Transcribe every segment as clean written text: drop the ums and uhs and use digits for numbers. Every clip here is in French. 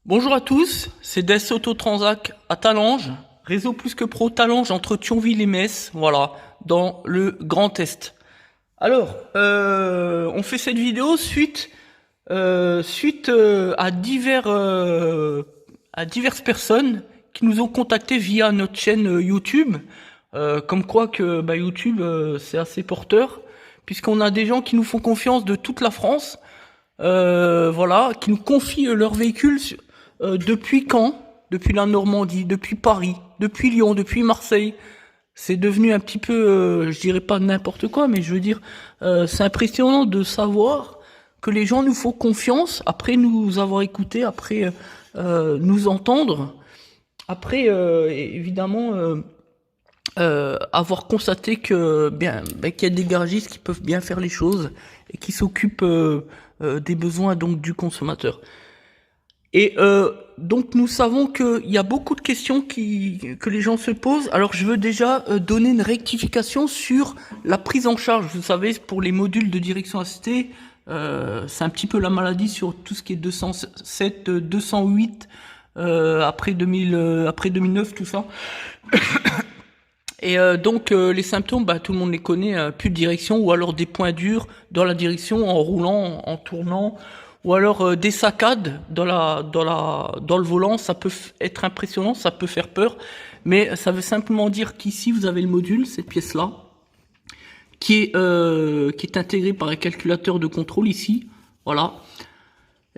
Bonjour à tous, c'est Des Autotransac à Talange, réseau plus que pro Talange entre Thionville et Metz, voilà, dans le Grand Est. Alors, on fait cette vidéo suite à diverses personnes qui nous ont contactés via notre chaîne YouTube, comme quoi que YouTube c'est assez porteur, puisqu'on a des gens qui nous font confiance de toute la France. Voilà, qui nous confient leur véhicule depuis Caen, depuis la Normandie, depuis Paris, depuis Lyon, depuis Marseille. C'est devenu un petit peu, je dirais pas n'importe quoi, mais je veux dire, c'est impressionnant de savoir que les gens nous font confiance après nous avoir écoutés, après nous entendre, après évidemment avoir constaté que qu'il y a des garagistes qui peuvent bien faire les choses et qui s'occupent des besoins donc du consommateur. Et donc nous savons qu'il y a beaucoup de questions que les gens se posent. Alors je veux déjà donner une rectification sur la prise en charge. Vous savez, pour les modules de direction assistée, c'est un petit peu la maladie sur tout ce qui est 207, 208, après 2009, tout ça. Et donc les symptômes, tout le monde les connaît, plus de direction, ou alors des points durs dans la direction en roulant, en tournant, ou alors des saccades dans le volant. Ça peut être impressionnant, ça peut faire peur, mais ça veut simplement dire qu'ici vous avez le module, cette pièce-là, qui est intégrée par un calculateur de contrôle ici, voilà.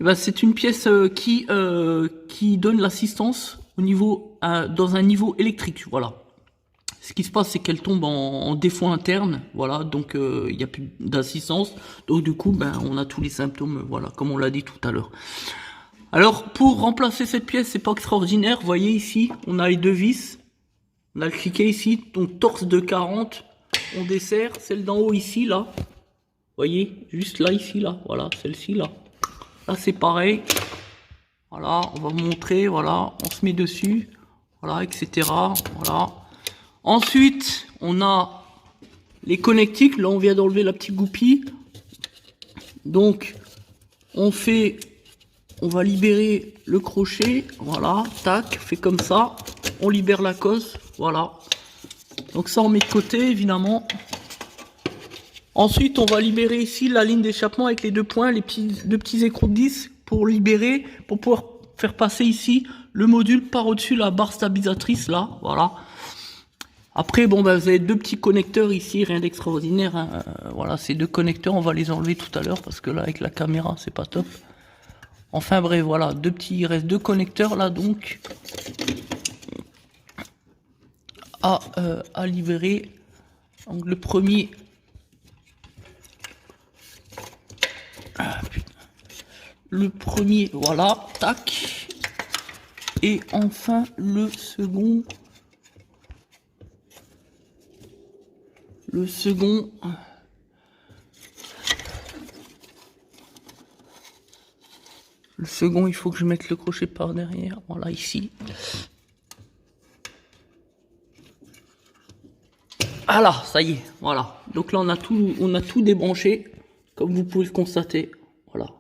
Et c'est une pièce qui donne l'assistance au niveau dans un niveau électrique, voilà. Ce qui se passe, c'est qu'elle tombe en défaut interne, voilà, donc il n'y a plus d'assistance, donc du coup, on a tous les symptômes, voilà, comme on l'a dit tout à l'heure. Alors, pour remplacer cette pièce, c'est pas extraordinaire, vous voyez ici, on a les deux vis, on a le cliquet ici, donc torse de 40, on dessert, celle d'en haut ici, là, vous voyez, juste là, ici, là, voilà, celle-ci, là, là c'est pareil, voilà, on va vous montrer, voilà, on se met dessus, voilà, etc., voilà. Ensuite, on a les connectiques. Là, on vient d'enlever la petite goupille. Donc, on va libérer le crochet. Voilà, tac, fait comme ça. On libère la cosse. Voilà. Donc ça, on met de côté, évidemment. Ensuite, on va libérer ici la ligne d'échappement avec les deux points, deux petits écrous de 10 pour libérer, pour pouvoir faire passer ici le module par au-dessus la barre stabilisatrice, là. Voilà. Après, vous avez deux petits connecteurs ici, rien d'extraordinaire, hein. Voilà, ces deux connecteurs, on va les enlever tout à l'heure parce que là, avec la caméra, c'est pas top. Enfin bref, voilà, il reste deux connecteurs là, donc, à libérer. Donc le premier, voilà, tac. Et enfin, le second. Le second, il faut que je mette le crochet par derrière. Voilà, ici. Ah là, ça y est, voilà. Donc là, on a tout débranché, comme vous pouvez le constater. Voilà.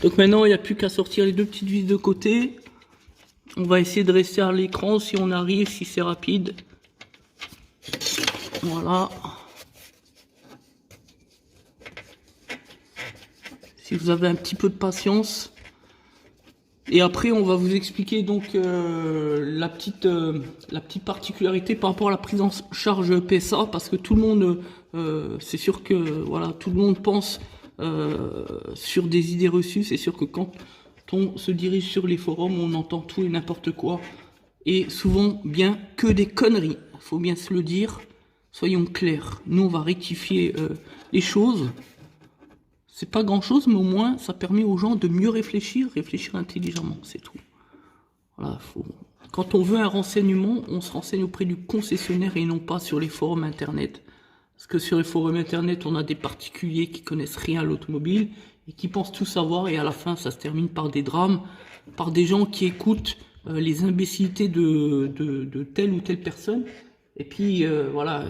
Donc maintenant, il n'y a plus qu'à sortir les deux petites vis de côté. On va essayer de rester à l'écran si on arrive, si c'est rapide. Voilà. Si vous avez un petit peu de patience. Et après, on va vous expliquer donc la petite particularité par rapport à la prise en charge PSA, parce que tout le monde, c'est sûr que voilà, tout le monde pense sur des idées reçues. C'est sûr que quand on se dirige sur les forums, on entend tout et n'importe quoi, et souvent bien que des conneries. Faut bien se le dire. Soyons clairs. Nous, on va rectifier les choses. C'est pas grand chose, mais au moins ça permet aux gens de mieux réfléchir intelligemment, c'est tout. Voilà, quand on veut un renseignement, on se renseigne auprès du concessionnaire et non pas sur les forums internet. Parce que sur les forums internet, on a des particuliers qui connaissent rien à l'automobile et qui pensent tout savoir, et à la fin ça se termine par des drames, par des gens qui écoutent les imbécilités de telle ou telle personne, et puis voilà,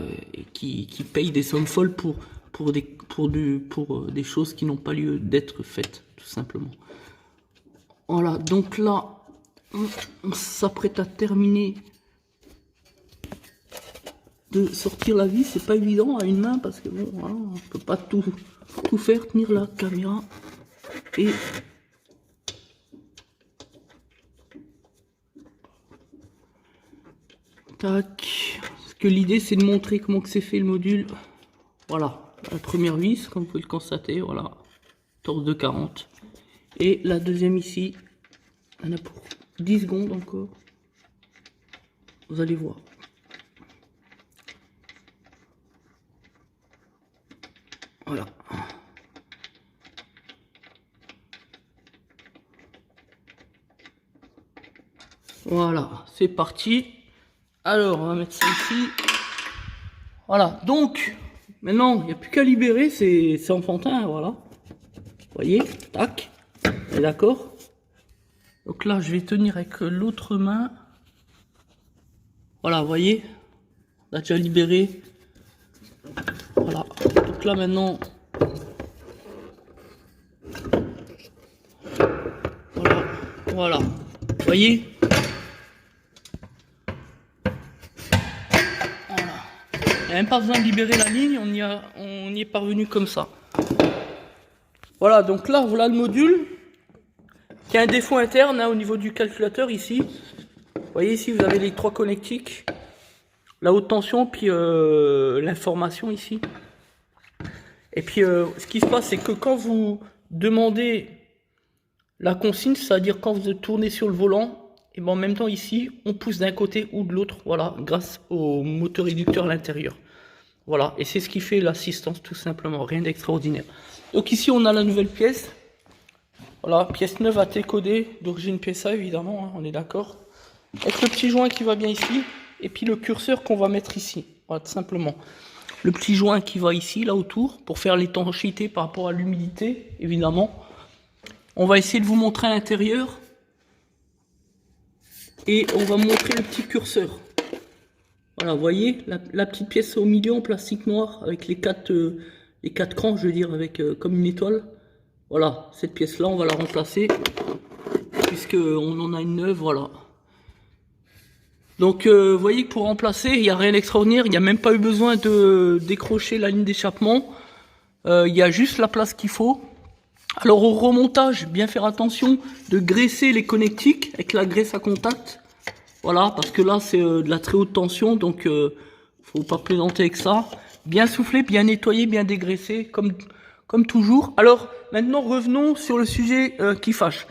qui payent des sommes folles pour des choses qui n'ont pas lieu d'être faites, tout simplement. Voilà, donc là, on s'apprête à terminer de sortir la vis. C'est pas évident à une main parce que bon, voilà, on peut pas tout faire, tenir la caméra. Et tac. Parce que l'idée c'est de montrer comment que c'est fait le module. Voilà, la première vis, comme vous pouvez le constater, voilà, torse de 40. Et la deuxième ici, on a pour 10 secondes encore. Vous allez voir. Voilà. Voilà, c'est parti. Alors, on va mettre ça ici. Voilà, donc, maintenant, il n'y a plus qu'à libérer, c'est enfantin, voilà. Vous voyez, tac, on est d'accord. Donc là, je vais tenir avec l'autre main. Voilà, vous voyez, on a déjà libéré. Voilà, donc là maintenant, voilà, vous voyez. Voilà. Il n'y a même pas besoin de libérer la ligne, on y est parvenu comme ça. Voilà, donc là, voilà le module qui a un défaut interne hein, au niveau du calculateur ici. Vous voyez ici, vous avez les 3 connectiques, la haute tension, puis l'information ici. Et puis, ce qui se passe, c'est que quand vous demandez la consigne, c'est-à-dire quand vous tournez sur le volant, et ben en même temps ici, on pousse d'un côté ou de l'autre, voilà, grâce au moteur réducteur à l'intérieur. Voilà, et c'est ce qui fait l'assistance tout simplement, rien d'extraordinaire. Donc ici, on a la nouvelle pièce. Voilà, pièce neuve à T-codée, d'origine PSA évidemment, hein, on est d'accord. Avec le petit joint qui va bien ici, et puis le curseur qu'on va mettre ici, voilà, tout simplement. Le petit joint qui va ici, là autour, pour faire l'étanchéité par rapport à l'humidité, évidemment. On va essayer de vous montrer à l'intérieur. Et on va montrer le petit curseur. Voilà, vous voyez, la petite pièce au milieu en plastique noir, avec les quatre crans, je veux dire, avec comme une étoile. Voilà, cette pièce-là, on va la remplacer, puisqu'on en a une neuve, voilà. Donc, vous voyez que pour remplacer, il n'y a rien d'extraordinaire, il n'y a même pas eu besoin de décrocher la ligne d'échappement. Il y a juste la place qu'il faut. Alors, au remontage, bien faire attention de graisser les connectiques avec la graisse à contact. Voilà, parce que là, c'est de la très haute tension, donc faut pas plaisanter avec ça. Bien souffler, bien nettoyer, bien dégraisser, comme toujours. Alors, maintenant, revenons sur le sujet qui fâche.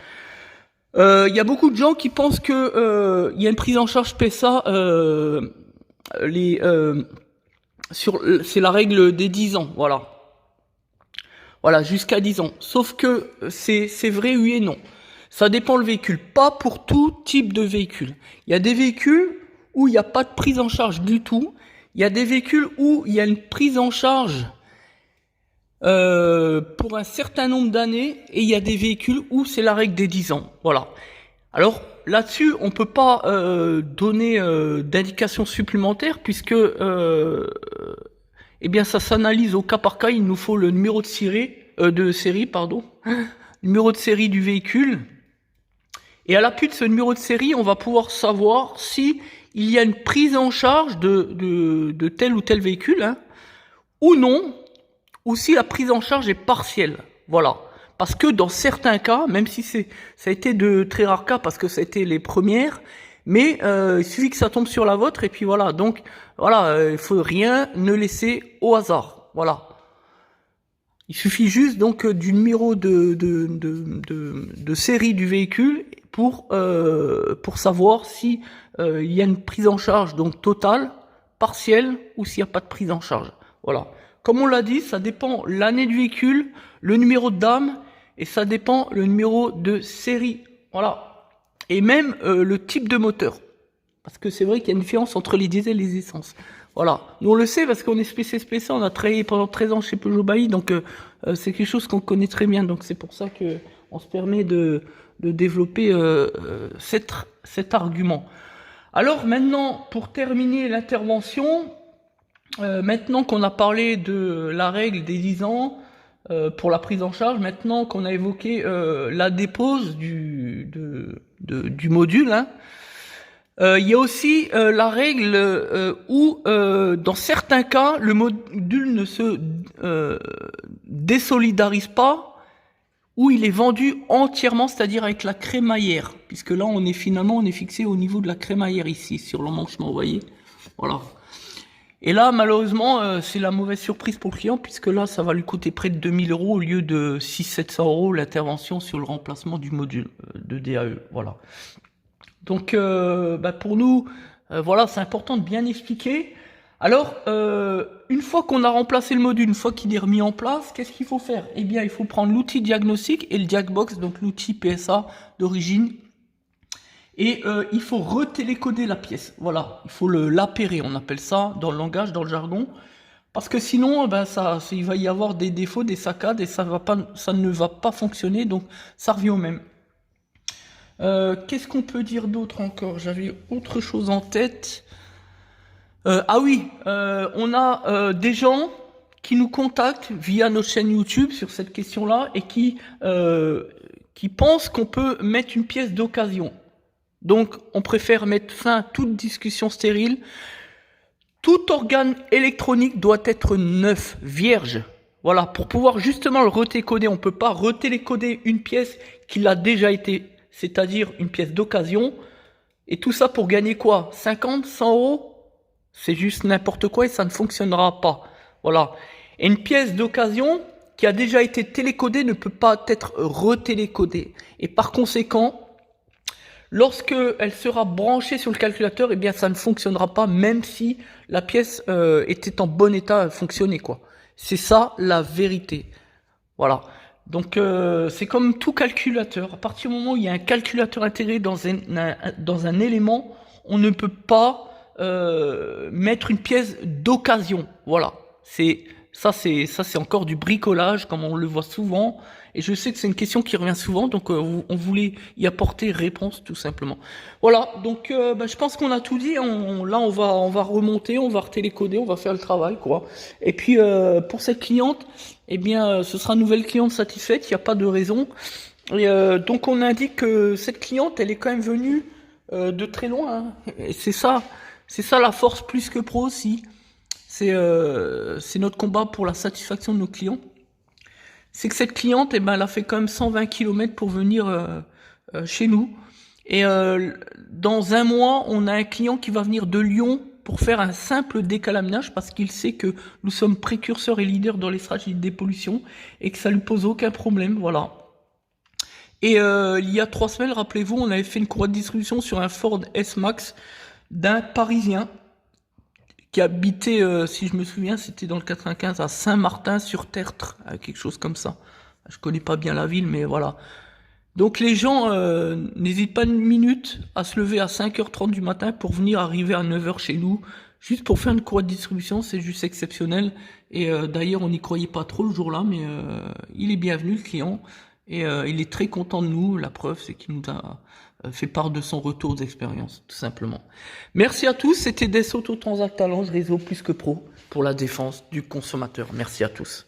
Il y a beaucoup de gens qui pensent que y a une prise en charge PSA, c'est la règle des 10 ans, voilà. Voilà, jusqu'à 10 ans. Sauf que c'est vrai, oui et non. Ça dépend le véhicule. Pas pour tout type de véhicule. Il y a des véhicules où il n'y a pas de prise en charge du tout. Il y a des véhicules où il y a une prise en charge pour un certain nombre d'années. Et il y a des véhicules où c'est la règle des 10 ans. Voilà. Alors là-dessus, on peut pas donner d'indications supplémentaires puisque eh bien ça s'analyse au cas par cas. Il nous faut le numéro de série, numéro de série du véhicule. Et à l'appui de ce numéro de série, on va pouvoir savoir si il y a une prise en charge de tel ou tel véhicule, hein, ou non, ou si la prise en charge est partielle. Voilà. Parce que dans certains cas, même si ça a été de très rares cas parce que ça a été les premières, mais il suffit que ça tombe sur la vôtre et puis voilà. Donc voilà, il faut rien ne laisser au hasard. Voilà. Il suffit juste donc du numéro de série du véhicule pour savoir si il y a une prise en charge donc totale, partielle ou s'il n'y a pas de prise en charge. Voilà. Comme on l'a dit, ça dépend l'année du véhicule, le numéro de dame et ça dépend le numéro de série. Voilà. Et même le type de moteur. Parce que c'est vrai qu'il y a une différence entre les diesels et les essences. Voilà. Nous, on le sait parce qu'on est spécialisé, on a travaillé pendant 13 ans chez Peugeot Bailly, donc c'est quelque chose qu'on connaît très bien. Donc c'est pour ça que on se permet de développer cet argument. Alors maintenant, pour terminer l'intervention, maintenant qu'on a parlé de la règle des 10 ans, pour la prise en charge. Maintenant qu'on a évoqué la dépose du module, hein, il y a aussi la règle où, dans certains cas, le module ne se désolidarise pas, où il est vendu entièrement, c'est-à-dire avec la crémaillère, puisque là on est fixé au niveau de la crémaillère ici, sur l'emmanchement, vous voyez. Voilà. Et là, malheureusement, c'est la mauvaise surprise pour le client, puisque là, ça va lui coûter près de 2000 € au lieu de 600-700 € l'intervention sur le remplacement du module de DAE. Voilà. Donc, pour nous, voilà, c'est important de bien expliquer. Alors, une fois qu'on a remplacé le module, une fois qu'il est remis en place, qu'est-ce qu'il faut faire? Eh bien, il faut prendre l'outil diagnostic et le Diagbox, donc l'outil PSA d'origine. Et il faut retélécoder la pièce. Voilà, il faut l'appairer, on appelle ça dans le langage, dans le jargon. Parce que sinon, il va y avoir des défauts, des saccades, et ça ne va pas fonctionner, donc ça revient au même. Qu'est-ce qu'on peut dire d'autre encore? J'avais autre chose en tête. Ah oui, on a des gens qui nous contactent via notre chaîne YouTube sur cette question-là et qui pensent qu'on peut mettre une pièce d'occasion. Donc, on préfère mettre fin à toute discussion stérile. Tout organe électronique doit être neuf, vierge. Voilà, pour pouvoir justement le retélécoder, on peut pas retélécoder une pièce qui a déjà été, c'est-à-dire une pièce d'occasion. Et tout ça pour gagner quoi? 50, 100 €? C'est juste n'importe quoi et ça ne fonctionnera pas. Voilà. Et une pièce d'occasion qui a déjà été télécodée ne peut pas être retélécodée. Et par conséquent, lorsque elle sera branchée sur le calculateur, eh bien ça ne fonctionnera pas, même si la pièce était en bon état, fonctionnait quoi. C'est ça la vérité. Voilà. Donc c'est comme tout calculateur. À partir du moment où il y a un calculateur intégré dans un élément, on ne peut pas mettre une pièce d'occasion. Voilà. C'est encore du bricolage, comme on le voit souvent. Et je sais que c'est une question qui revient souvent, donc on voulait y apporter réponse tout simplement. Voilà, donc je pense qu'on a tout dit. Là, on va remonter, on va retélécoder, on va faire le travail, quoi. Et puis pour cette cliente, eh bien, ce sera une nouvelle cliente satisfaite. Il n'y a pas de raison. Et donc on indique que cette cliente, elle est quand même venue de très loin. Hein. Et c'est ça la force plus que pro aussi. C'est notre combat pour la satisfaction de nos clients. C'est que cette cliente, elle a fait quand même 120 km pour venir chez nous. Et dans un mois, on a un client qui va venir de Lyon pour faire un simple décalaminage parce qu'il sait que nous sommes précurseurs et leaders dans les stratégies de dépollution et que ça lui pose aucun problème, voilà. Et il y a 3 semaines, rappelez-vous, on avait fait une courroie de distribution sur un Ford S-Max d'un Parisien qui habitait, si je me souviens, c'était dans le 95 à Saint-Martin-sur-Tertre, quelque chose comme ça. Je connais pas bien la ville, mais voilà. Donc les gens n'hésitent pas une minute à se lever à 5h30 du matin pour venir arriver à 9h chez nous, juste pour faire une courroie de distribution, c'est juste exceptionnel. Et d'ailleurs, on n'y croyait pas trop le jour-là, mais il est bienvenu, le client, et il est très content de nous. La preuve, c'est qu'il nous a fait part de son retour d'expérience, tout simplement. Merci à tous, c'était Des Autotransact Talange, réseau plus que pro, pour la défense du consommateur. Merci à tous.